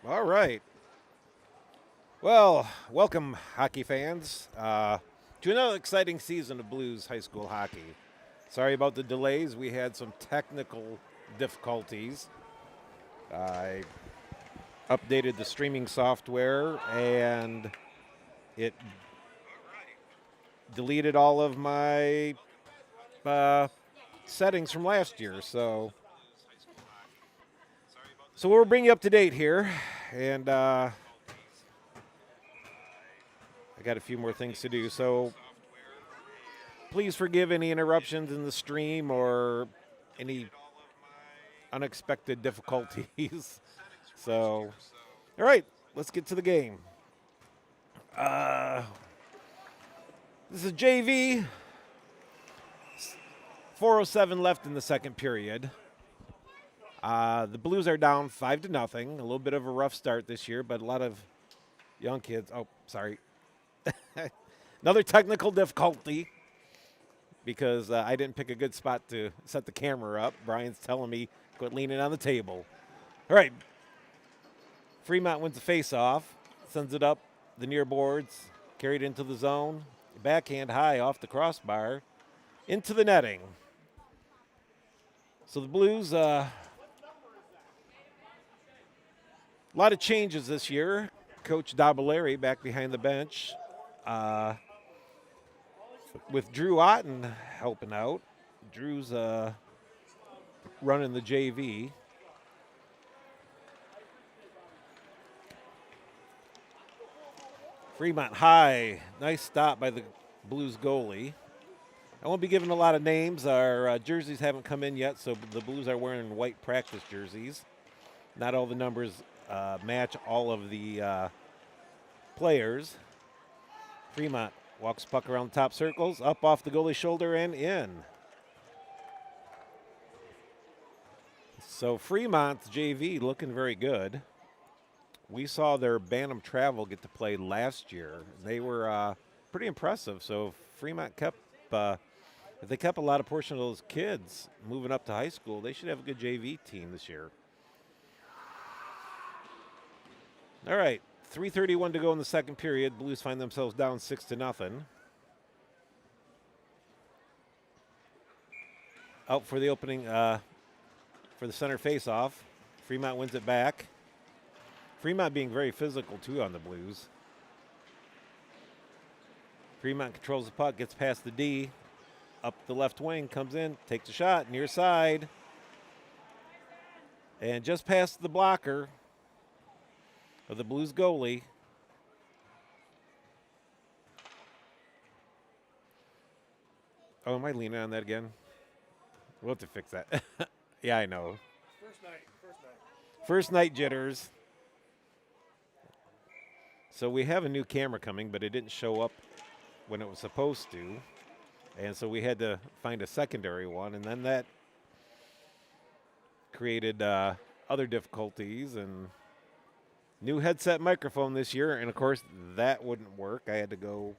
All right. Well, welcome, hockey fans, to another exciting season of Blues high school hockey. Sorry about the delays. We had some technical difficulties. I updated the streaming software and it deleted all of my uh, settings from last year. So we'll bring you up to date here. And I got a few more things to do. So please forgive any interruptions in the stream or any unexpected difficulties. So, all right, let's get to the game. Uh, this is JV. 4:07 left in the second period. The Blues are down 5-0. A little bit of a rough start this year, but a lot of young kids. Oh, sorry. Another technical difficulty because I didn't pick a good spot to set the camera up. Brian's telling me quit leaning on the table. All right. Fremont wins the face-off, sends it up the near boards, carried into the zone, backhand high off the crossbar, into the netting. So the Blues, a lot of changes this year. Coach Dabalari back behind the bench, with Drew Otten helping out. Drew's running the JV. Fremont high, nice stop by the Blues goalie. I won't be giving a lot of names. Our jerseys haven't come in yet, so the Blues are wearing white practice jerseys. Not all the numbers match all of the players. Fremont walks puck around the top circles, up off the goalie's shoulder and in. So Fremont's JV looking very good. We saw their Bantam Travel get to play last year. They were pretty impressive. So Fremont kept, if they kept a lot of portion of those kids moving up to high school, they should have a good JV team this year. All right, 3:31 to go in the second period. Blues find themselves down 6-0. Out for the opening for the center face-off. Fremont wins it back. Fremont being very physical, too, on the Blues. Fremont controls the puck, gets past the D. Up the left wing, comes in, takes a shot, near side. And just past the blocker of the Blues goalie. Oh, am I leaning on that again? We'll have to fix that. Yeah, I know. First night jitters. So we have a new camera coming, but it didn't show up when it was supposed to. And so we had to find a secondary one, and then that created other difficulties and new headset microphone this year. And of course, that wouldn't work. I had to go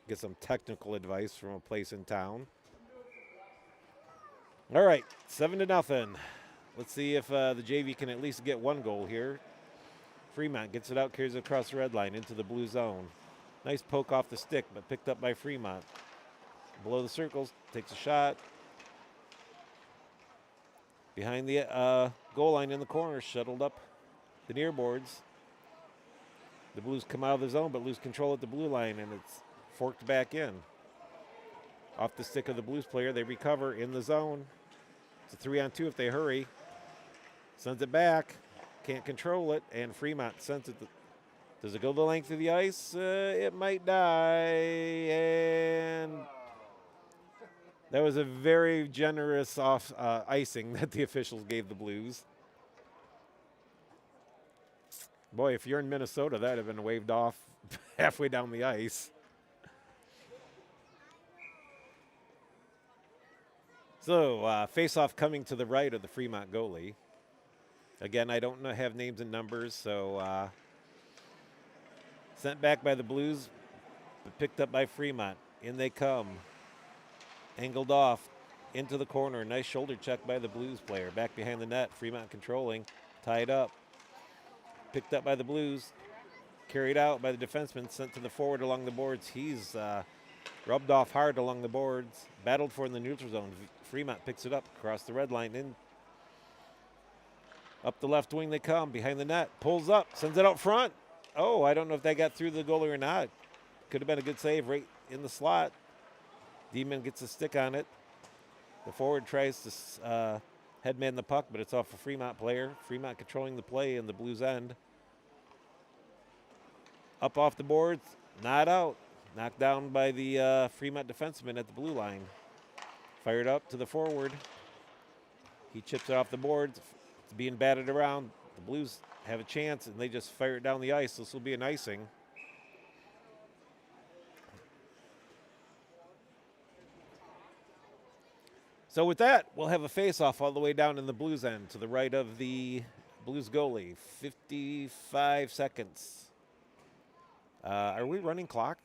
get some technical advice from a place in town. All right, 7-0. Let's see if the JV can at least get one goal here. Fremont gets it out, carries it across the red line into the blue zone. Nice poke off the stick, but picked up by Fremont. Below the circles, takes a shot. Behind the goal line in the corner, shuttled up the near boards. The Blues come out of the zone, but lose control at the blue line, and it's forked back in. Off the stick of the Blues player, they recover in the zone. It's a 3-on-2 if they hurry. Sends it back. Can't control it, and Fremont sends it. Does it go the length of the ice? It might die, and that was a very generous off icing that the officials gave the Blues. Boy, if you're in Minnesota, that would have been waved off halfway down the ice. So face-off coming to the right of the Fremont goalie. Again, I don't have names and numbers, so sent back by the Blues, but picked up by Fremont. In they come. Angled off into the corner. Nice shoulder check by the Blues player. Back behind the net. Fremont controlling. Tied up. Picked up by the Blues. Carried out by the defenseman. Sent to the forward along the boards. He's rubbed off hard along the boards. Battled for in the neutral zone. Fremont picks it up across the red line. In up the left wing they come. Behind the net. Pulls up. Sends it out front. Oh, I don't know if that got through the goalie or not. Could have been a good save right in the slot. Demon gets a stick on it. The forward tries to headman the puck, but it's off a Fremont player. Fremont controlling the play in the Blues end. Up off the boards, not out. Knocked down by the Fremont defenseman at the blue line. Fired up to the forward. He chips it off the boards. It's being batted around. The Blues have a chance, and they just fire it down the ice. This will be an icing. So with that, we'll have a face-off all the way down in the Blues end to the right of the Blues goalie. 55 seconds. Are we running clock?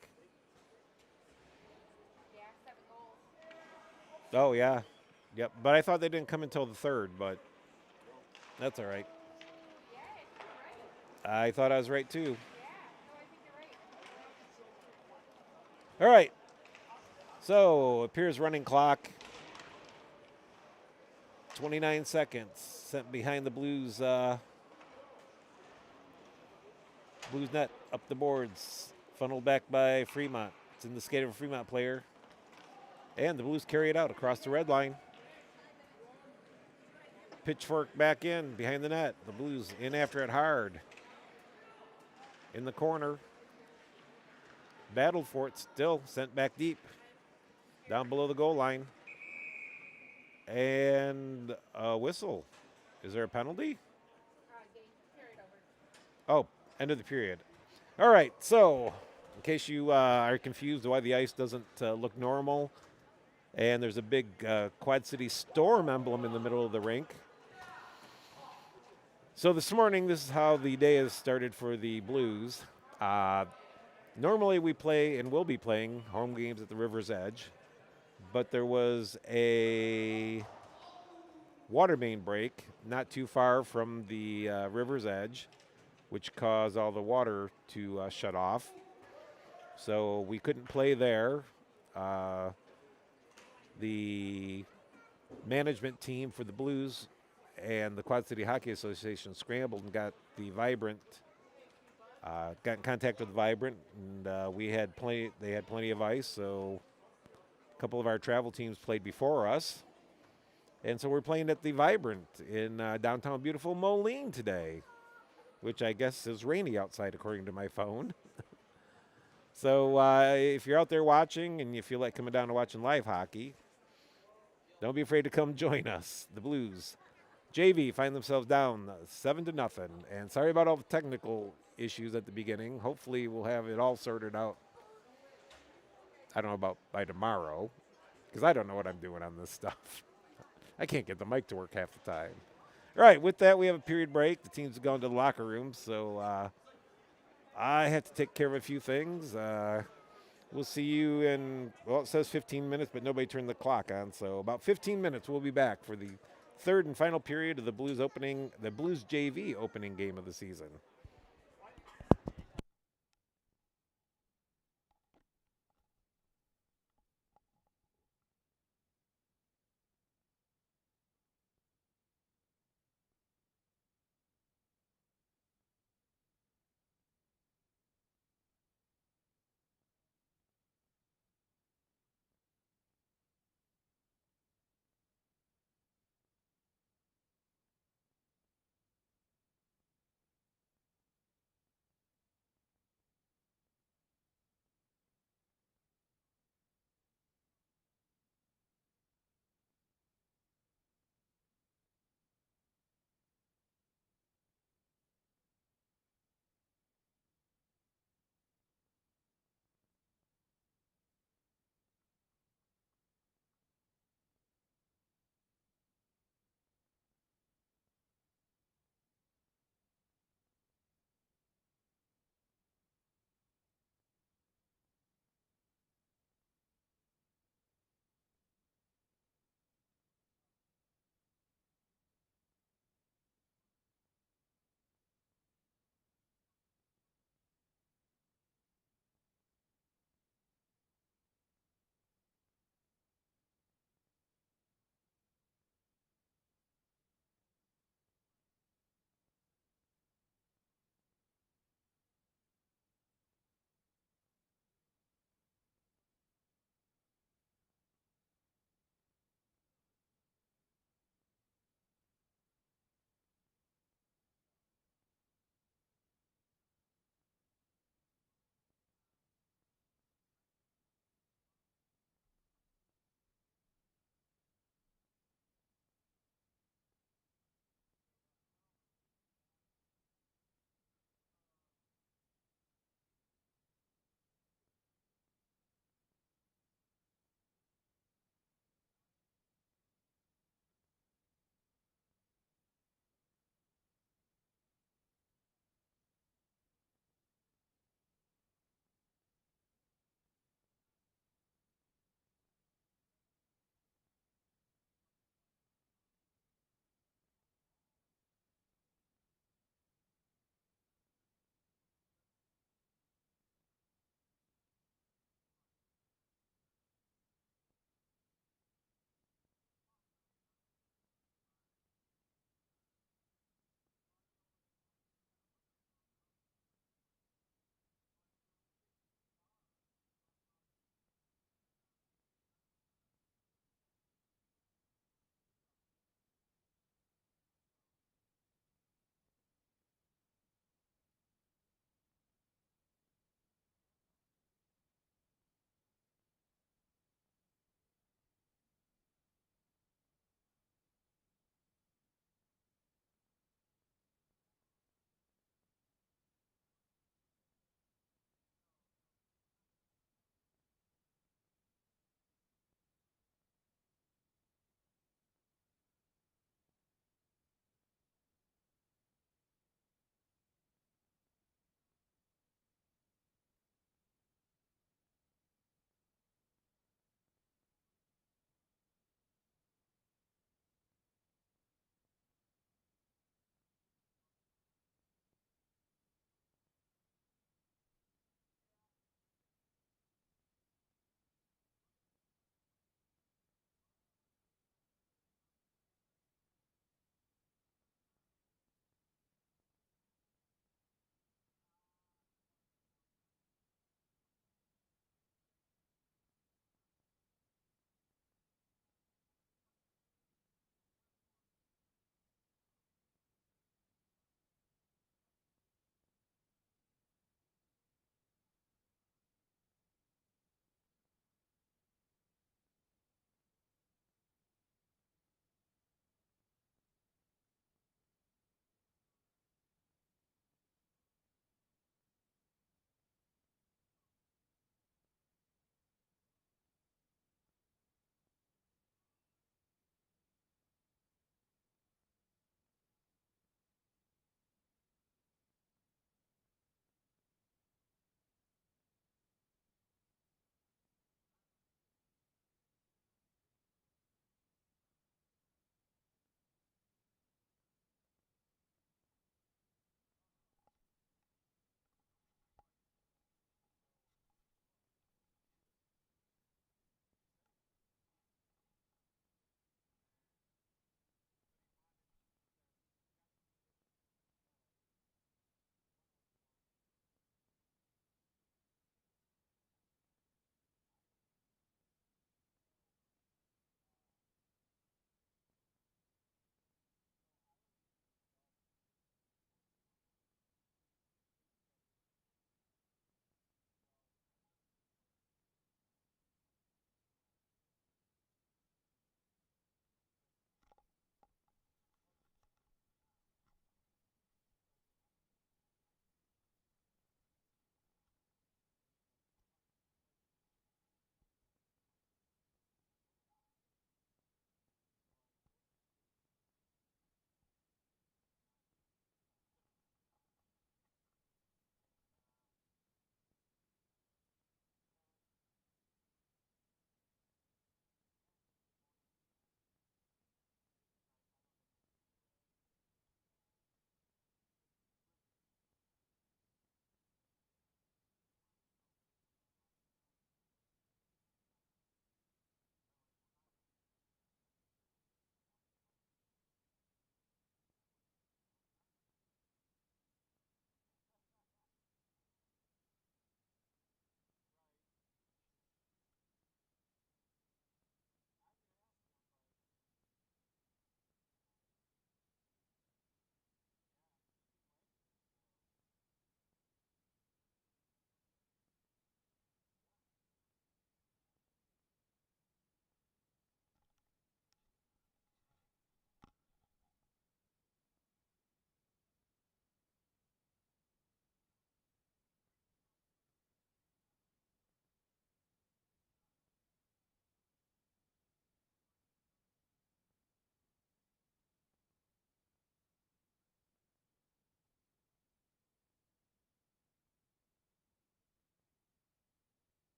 Yeah, 7 goals. Oh, yeah. Yep. But I thought they didn't come until the third, but that's all right. Yeah, you're right. I thought I was right, too. Yeah, no, I think you're right. All right. So, appears running clock. 29 seconds. Sent behind the Blues Blues net up the boards. Funneled back by Fremont. It's in the skate of a Fremont player. And the Blues carry it out across the red line. Pitchfork back in behind the net. The Blues in after it hard. In the corner. Battled for it still. Sent back deep. Down below the goal line. And a whistle. Is there a penalty? Game period over. Oh, end of the period. All right, so in case you are confused why the ice doesn't look normal, and there's a big Quad City Storm emblem in the middle of the rink. So this morning, this is how the day has started for the Blues. Normally we play and will be playing home games at the River's Edge, but there was a water main break not too far from the River's Edge, which caused all the water to shut off. So we couldn't play there. The management team for the Blues and the Quad City Hockey Association scrambled and got the Vibrant, got in contact with Vibrant, and we had plenty. They had plenty of ice, so a couple of our travel teams played before us, and so we're playing at the Vibrant in downtown beautiful Moline today, which I guess is rainy outside according to my phone. So if you're out there watching and you feel like coming down and watching live hockey, don't be afraid to come join us. The Blues JV find themselves down 7-0. And sorry about all the technical issues at the beginning. Hopefully we'll have it all sorted out. I don't know about by tomorrow, because I don't know what I'm doing on this stuff. I can't get the mic to work half the time. All right, with that, we have a period break. The teams have gone to the locker room, so I had to take care of a few things. We'll see you in, well, it says 15 minutes, but nobody turned the clock on. So about 15 minutes, we'll be back for the third and final period of the Blues JV opening game of the season.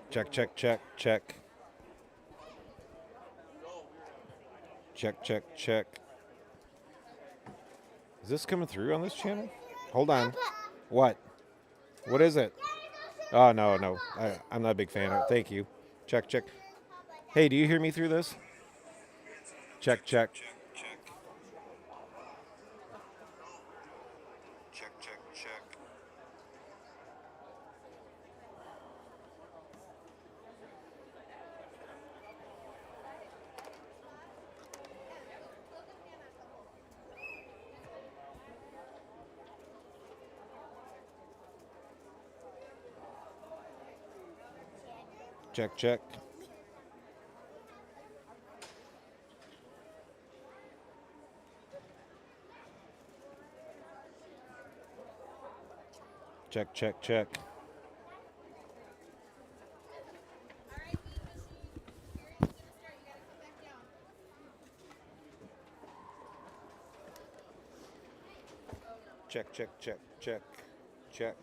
Check, check, check, check. Check, check, check. Is this coming through on this channel? Hold on. What? What is it? Oh, no, no. I'm not a big fan of it. Thank you. Check, check. Hey, do you hear me through this? Check, check. Check, check, check. Check, check. Check, check, check. Check, check, check, check, check.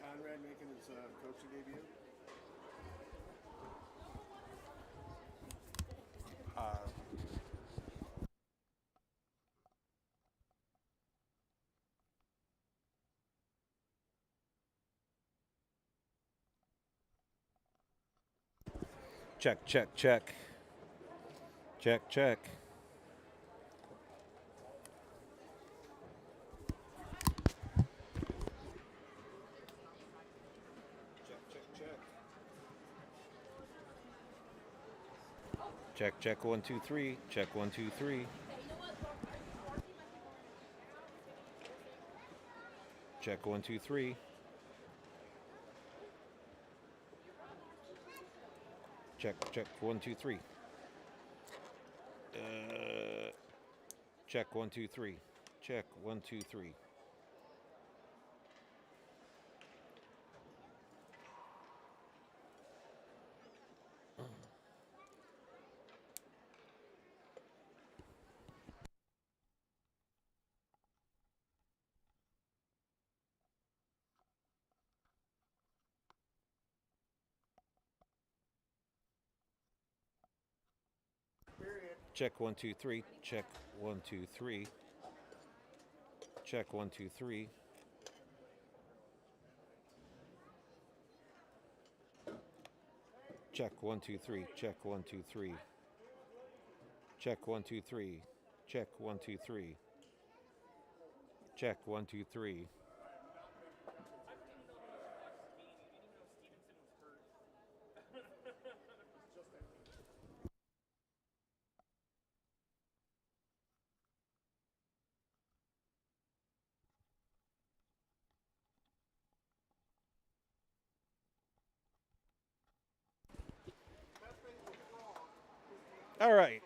Conrad making his coaching debut? Check, check, check. Check, check. Check, check, 1, 2, 3. Check, 1, 2, 3. Check, 1, 2, 3. Check, check, 1, 2, 3. Check, 1, 2, 3. Check, 1, 2, 3. Check, 1, 2, 3. Check, 1, 2, 3. Check, 1, 2, 3. Check, 1, 2, 3. Check, 1, 2, 3. Check, 1, 2, 3. Check, 1, 2, 3. Check, 1, 2, 3. All right.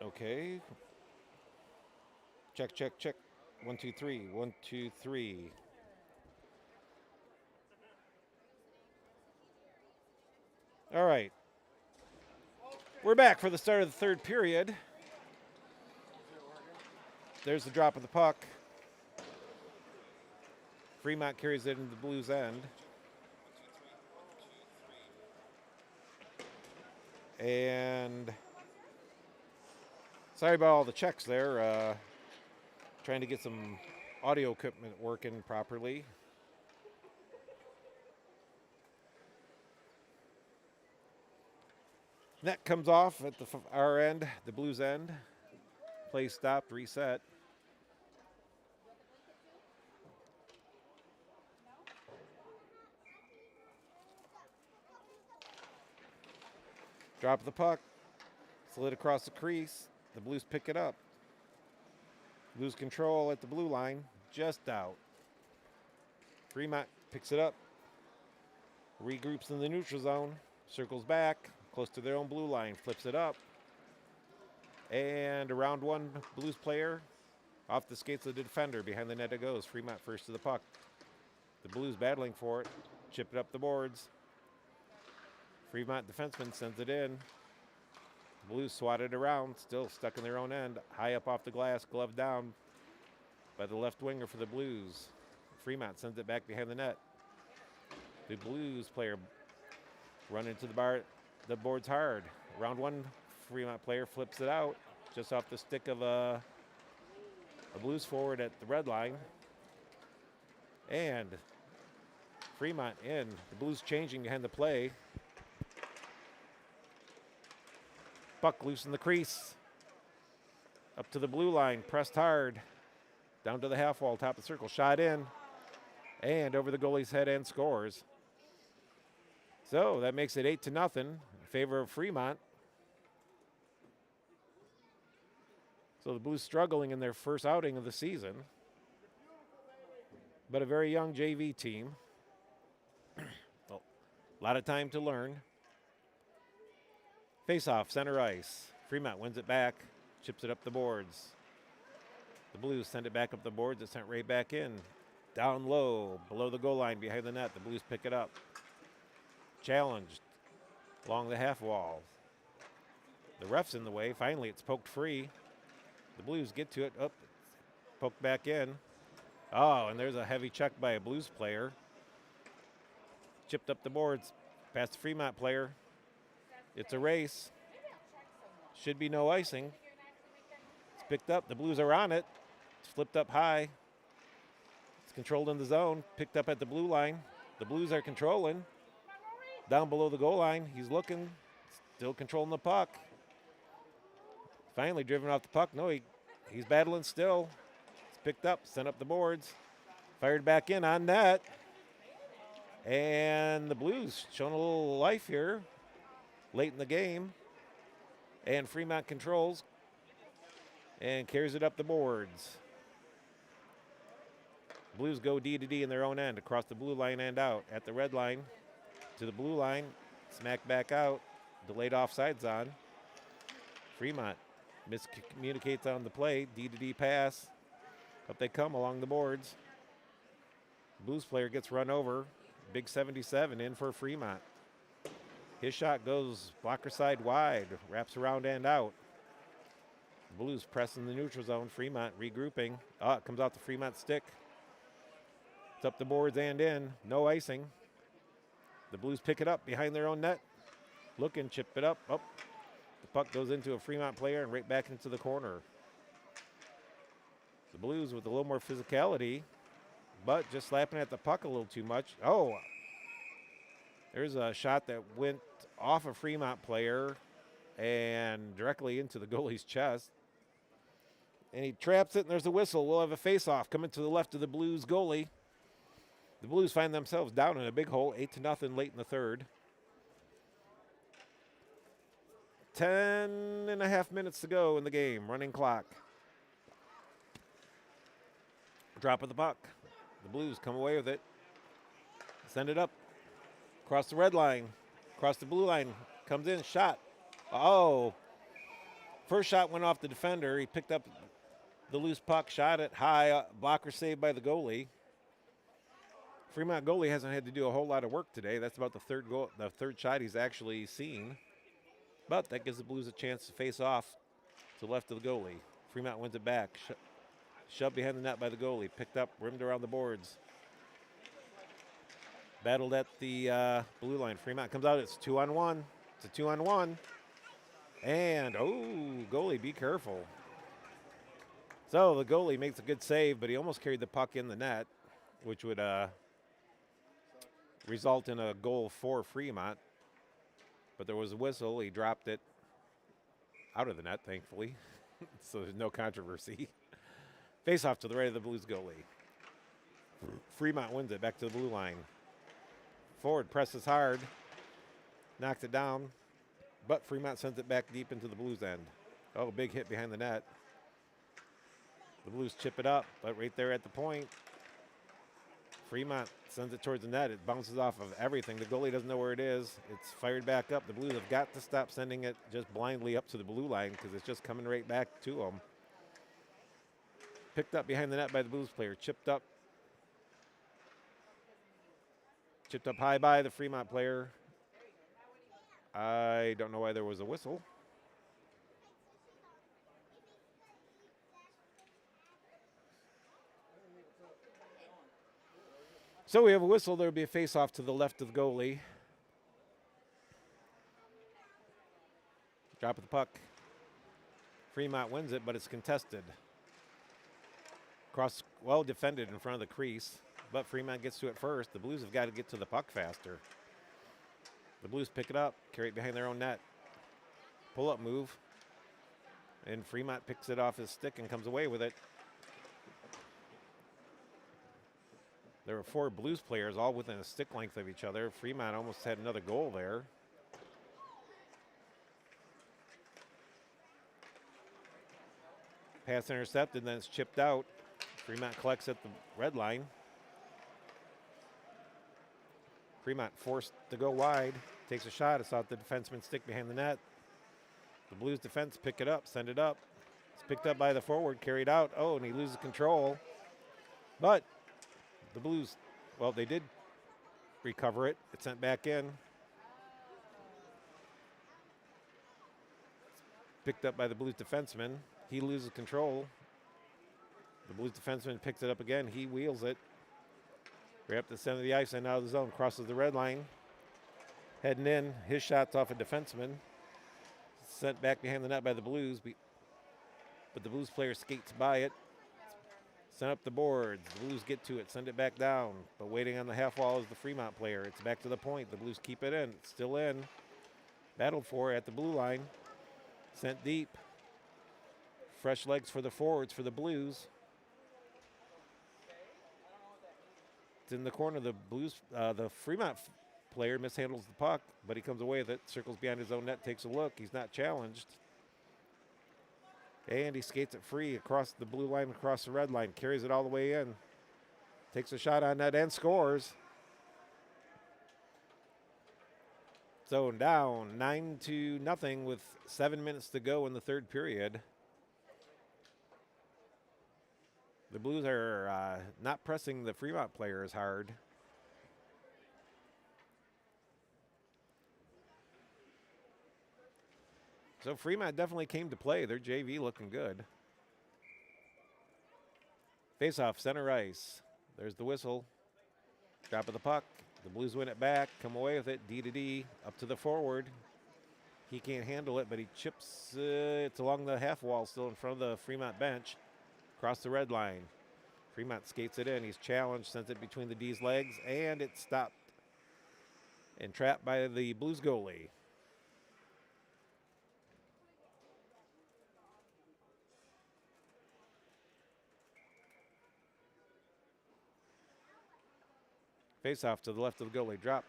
Okay. Check, check, check. 1, 2, 3. 1, 2, 3. All right. We're back for the start of the third period. There's the drop of the puck. Fremont carries it into the Blues' end. And sorry about all the checks there. Trying to get some audio equipment working properly. Net comes off at our end, the Blues' end. Play stopped, reset. Drop the puck. Slid across the crease. The Blues pick it up. Lose control at the blue line. Just out. Fremont picks it up. regroups in the neutral zone, circles back, close to their own blue line, flips it up. And around one Blues player, off the skates of the defender, behind the net it goes. Fremont first to the puck. The Blues battling for it, chip it up the boards. Fremont defenseman sends it in. Blues swatted around, still stuck in their own end, high up off the glass, glove down by the left winger for the Blues. Fremont sends it back behind the net. The Blues player run into the boards hard. Round one, Fremont player flips it out just off the stick of a Blues forward at the red line. And Fremont in. The Blues changing behind the play. Puck loose in the crease. Up to the blue line, pressed hard. Down to the half wall, top of the circle, shot in. And over the goalie's head and scores. So that makes it 8-0 in favor of Fremont. So the Blues struggling in their first outing of the season. But a very young JV team. A lot of time to learn. Face-off, center ice. Fremont wins it back, chips it up the boards. The Blues send it back up the boards. It's sent right back in. Down low, below the goal line, behind the net. The Blues pick it up. Challenged along the half wall. The ref's in the way. Finally, it's poked free. The Blues get to it. Up, poked back in. Oh, and there's a heavy check by a Blues player. Chipped up the boards. Past the Fremont player. It's a race. Should be no icing. It's picked up. The Blues are on it. It's flipped up high. It's controlled in the zone. Picked up at the blue line. The Blues are controlling. Down below the goal line. He's looking. Still controlling the puck. Finally driven off the puck. No, he's battling still. It's picked up. Sent up the boards. Fired back in on net. And the Blues showing a little life here late in the game. And Fremont controls and carries it up the boards. Blues go D to D in their own end, across the blue line and out. At the red line, to the blue line, smack back out, delayed offsides on. Fremont miscommunicates on the play, D to D pass. Up they come along the boards. Blues player gets run over. Big 77 in for Fremont. His shot goes blocker side wide, wraps around and out. Blues press in the neutral zone. Fremont regrouping. It comes out the Fremont stick. It's up the boards and in. No icing. The Blues pick it up behind their own net. Looking, chip it up. Oh, the puck goes into a Fremont player and right back into the corner. The Blues with a little more physicality, but just slapping at the puck a little too much. Oh, there's a shot that went off a Fremont player and directly into the goalie's chest. And he traps it, and there's a whistle. We'll have a face-off coming to the left of the Blues goalie. The Blues find themselves down in a big hole, 8-0 late in the third. 10.5 minutes to go in the game, running clock. Drop of the puck. The Blues come away with it. Send it up. Across the red line. Across the blue line. Comes in, shot. Oh. First shot went off the defender. He picked up the loose puck, shot it high. Blocker saved by the goalie. Fremont goalie hasn't had to do a whole lot of work today. That's about the third shot he's actually seen. But that gives the Blues a chance to face off to the left of the goalie. Fremont wins it back. Shoved behind the net by the goalie. Picked up, rimmed around the boards. Battled at the blue line. Fremont comes out. It's 2-on-1. It's a 2-on-1. And, goalie, be careful. So the goalie makes a good save, but he almost carried the puck in the net, which would result in a goal for Fremont. But there was a whistle. He dropped it out of the net, thankfully. So there's no controversy. Face off to the right of the Blues goalie. Fremont wins it back to the blue line. Forward presses hard. Knocked it down. But Fremont sends it back deep into the Blues end. Oh, big hit behind the net. The Blues chip it up, but right there at the point, Fremont sends it towards the net. It bounces off of everything. The goalie doesn't know where it is. It's fired back up. The Blues have got to stop sending it just blindly up to the blue line because it's just coming right back to them. Picked up behind the net by the Blues player. Chipped up high by the Fremont player. I don't know why there was a whistle. So we have a whistle. There will be a face-off to the left of the goalie. Drop of the puck. Fremont wins it, but it's contested. Cross, well defended in front of the crease, but Fremont gets to it first. The Blues have got to get to the puck faster. The Blues pick it up, carry it behind their own net. Pull-up move. And Fremont picks it off his stick and comes away with it. There were 4 Blues players all within a stick length of each other. Fremont almost had another goal there. Pass intercepted, then it's chipped out. Fremont collects at the red line. Fremont forced to go wide. Takes a shot. It's off the defenseman's stick behind the net. The Blues defense pick it up, send it up. It's picked up by the forward, carried out. Oh, and he loses control. But the Blues, well, they did recover it. It's sent back in. Picked up by the Blues defenseman. He loses control. The Blues defenseman picks it up again. He wheels it. Right up the center of the ice and out of the zone. Crosses the red line. Heading in. His shot's off a defenseman. Sent back behind the net by the Blues. But the Blues player skates by it. Sent up the boards. The Blues get to it. Send it back down. But waiting on the half wall is the Fremont player. It's back to the point. The Blues keep it in. It's still in. Battled for at the blue line. Sent deep. Fresh legs for the forwards for the Blues. It's in the corner. The Blues, the Fremont player mishandles the puck, but he comes away with it. Circles behind his own net, takes a look. He's not challenged. And he skates it free across the blue line, across the red line. Carries it all the way in. Takes a shot on net and scores. So down 9-0 with 7 minutes to go in the third period. The Blues are not pressing the Fremont players hard. So Fremont definitely came to play. Their JV looking good. Face-off, center ice. There's the whistle. Drop of the puck. The Blues win it back, come away with it. D-to-D, up to the forward. He can't handle it, but he chips it's along the half wall still in front of the Fremont bench. Across the red line. Fremont skates it in. He's challenged, sends it between the D's legs, and it's stopped and trapped by the Blues goalie. Face off to the left of the goalie. Drop.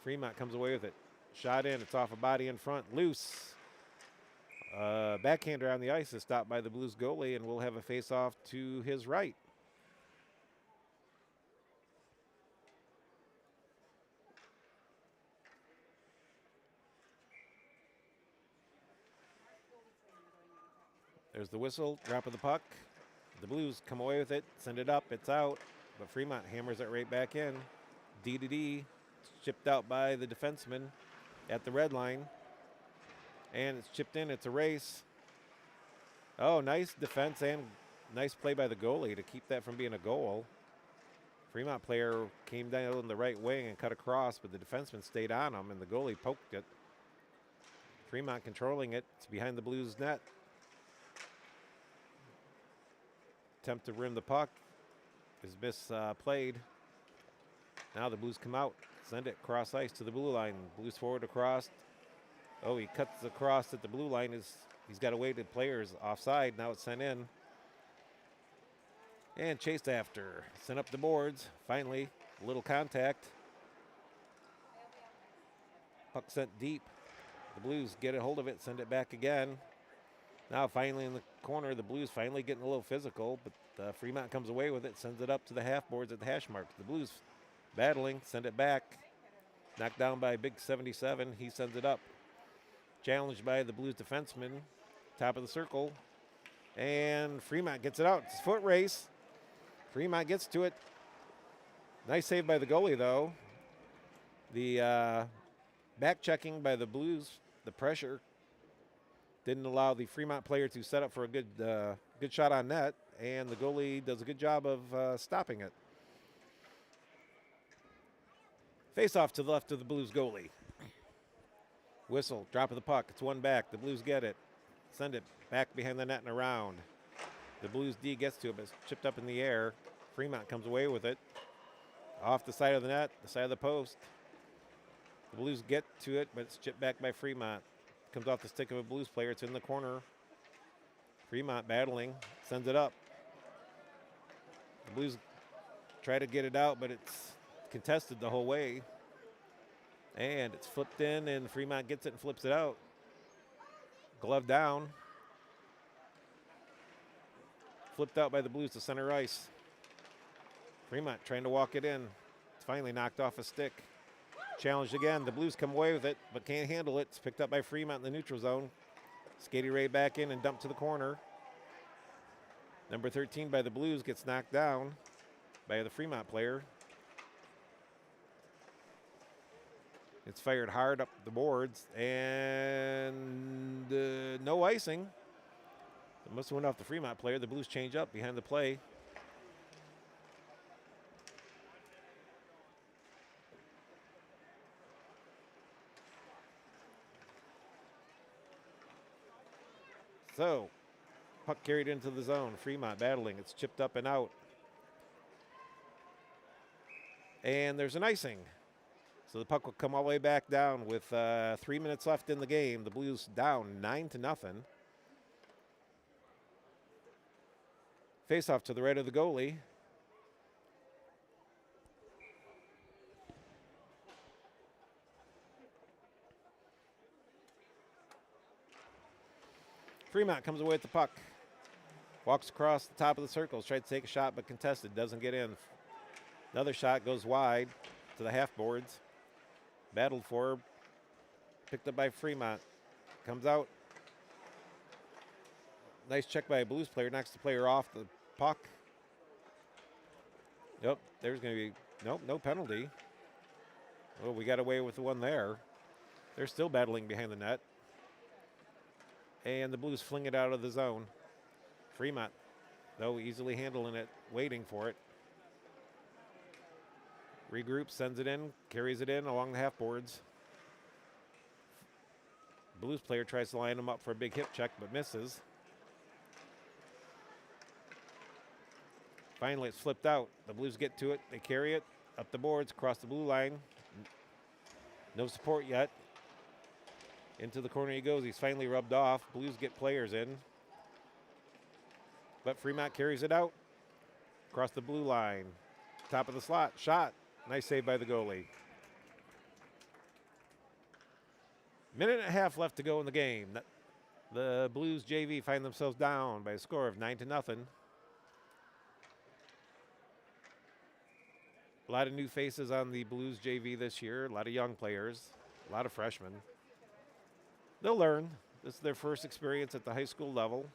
Fremont comes away with it. Shot in. It's off a body in front. Loose. Backhander on the ice is stopped by the Blues goalie, and we'll have a face-off to his right. There's the whistle, drop of the puck. The Blues come away with it, send it up, it's out, but Fremont hammers it right back in. D-to-D, chipped out by the defenseman at the red line. And it's chipped in. It's a race. Oh, nice defense and nice play by the goalie to keep that from being a goal. Fremont player came down the right wing and cut across, but the defenseman stayed on him, and the goalie poked it. Fremont controlling it. It's behind the Blues net. Attempt to rim the puck is misplayed. Now the Blues come out, send it cross ice to the blue line. Blues forward across. Oh, he cuts across at the blue line. He's got a weighted players offside. Now it's sent in. And chased after. Sent up the boards. Finally, a little contact. Puck sent deep. The Blues get a hold of it, send it back again. Now finally in the corner, the Blues finally getting a little physical, but Fremont comes away with it, sends it up to the half boards at the hash mark. The Blues battling, send it back. Knocked down by a big 77. He sends it up. Challenged by the Blues defenseman, top of the circle. And Fremont gets it out. It's a foot race. Fremont gets to it. Nice save by the goalie, though. The back checking by the Blues, the pressure, didn't allow the Fremont player to set up for a good shot on net, and the goalie does a good job of stopping it. Face off to the left of the Blues goalie. Whistle, drop of the puck. It's one back. The Blues get it. Send it back behind the net and around. The Blues D gets to it, but it's chipped up in the air. Fremont comes away with it. Off the side of the net, the side of the post. The Blues get to it, but it's chipped back by Fremont. Comes off the stick of a Blues player. It's in the corner. Fremont battling, sends it up. The Blues try to get it out, but it's contested the whole way. And it's flipped in, and Fremont gets it and flips it out. Glove down. Flipped out by the Blues to center ice. Fremont trying to walk it in. It's finally knocked off a stick. Challenged again. The Blues come away with it, but can't handle it. It's picked up by Fremont in the neutral zone. Skaty Ray back in and dumped to the corner. Number 13 by the Blues gets knocked down by the Fremont player. It's fired hard up the boards, and no icing. It must have went off the Fremont player. The Blues change up behind the play. So, puck carried into the zone. Fremont battling. It's chipped up and out. And there's an icing. So the puck will come all the way back down with 3 minutes left in the game. The Blues down 9-0. Face off to the right of the goalie. Fremont comes away with the puck. Walks across the top of the circles. Tried to take a shot, but contested. Doesn't get in. Another shot goes wide to the half boards. Battled for. Picked up by Fremont. Comes out. Nice check by a Blues player. Knocks the player off the puck. Yep, there's going to be no penalty. Oh, we got away with the one there. They're still battling behind the net. And the Blues fling it out of the zone. Fremont, though, easily handling it, waiting for it. Regroups, sends it in, carries it in along the half boards. Blues player tries to line him up for a big hip check, but misses. Finally, it's flipped out. The Blues get to it. They carry it up the boards, across the blue line. No support yet. Into the corner he goes. He's finally rubbed off. Blues get players in. But Fremont carries it out. Across the blue line. Top of the slot. Shot. Nice save by the goalie. Minute and a half left to go in the game. The Blues JV find themselves down by a score of 9-0. A lot of new faces on the Blues JV this year. A lot of young players. A lot of freshmen. They'll learn. This is their first experience at the high school level.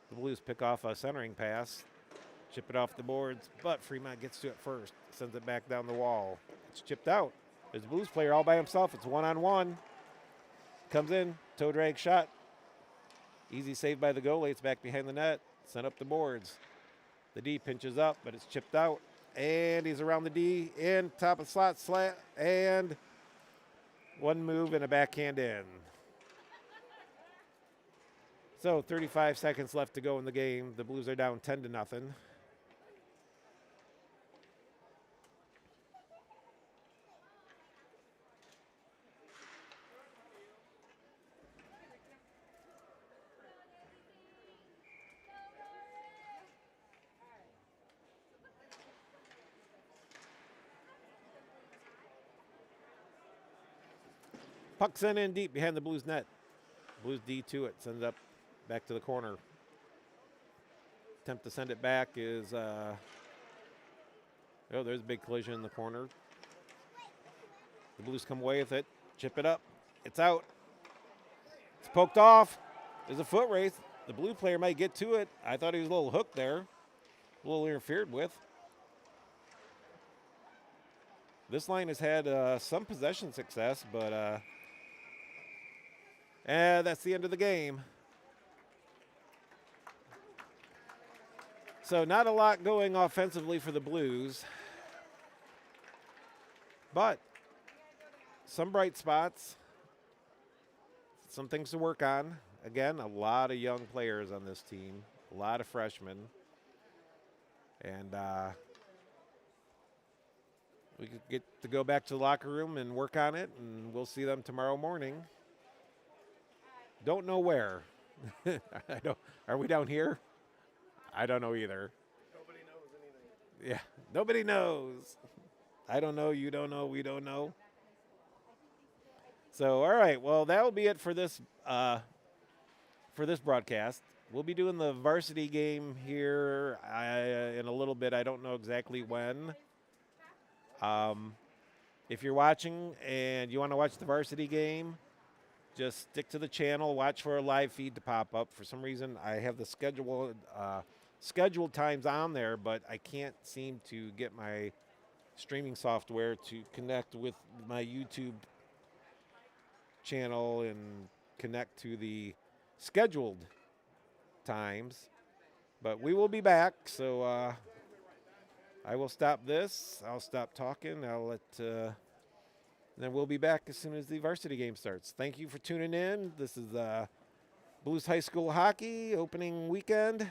The Blues pick off a centering pass. Chip it off the boards, but Fremont gets to it first. Sends it back down the wall. It's chipped out. There's a Blues player all by himself. It's one-on-one. Comes in, toe drag shot. Easy save by the goalie. It's back behind the net. Sent up the boards. The D pinches up, but it's chipped out. And he's around the D, in, top of the slot, slat, and one move and a backhand in. So 35 seconds left to go in the game. The Blues are down 10-0. Puck sent in deep behind the Blues net. Blues D2 it, sends up back to the corner. Attempt to send it back is, oh, there's a big collision in the corner. The Blues come away with it, chip it up. It's out. It's poked off. There's a foot race. The Blue player might get to it. I thought he was a little hooked there, a little interfered with. This line has had some possession success, but that's the end of the game. So not a lot going offensively for the Blues, but some bright spots, some things to work on. Again, a lot of young players on this team, a lot of freshmen. And we could get to go back to the locker room and work on it, and we'll see them tomorrow morning. Don't know where. Are we down here? I don't know either. Nobody knows anything. Yeah, nobody knows. I don't know, you don't know, we don't know. So, all right, well, that will be it for this broadcast. We'll be doing the varsity game here in a little bit. I don't know exactly when. If you're watching and you want to watch the varsity game, just stick to the channel. Watch for a live feed to pop up. For some reason, I have the scheduled times on there, but I can't seem to get my streaming software to connect with my YouTube channel and connect to the scheduled times. But we will be back, so I will stop this. I'll stop talking. I'll let then we'll be back as soon as the varsity game starts. Thank you for tuning in. This is Blues High School Hockey opening weekend.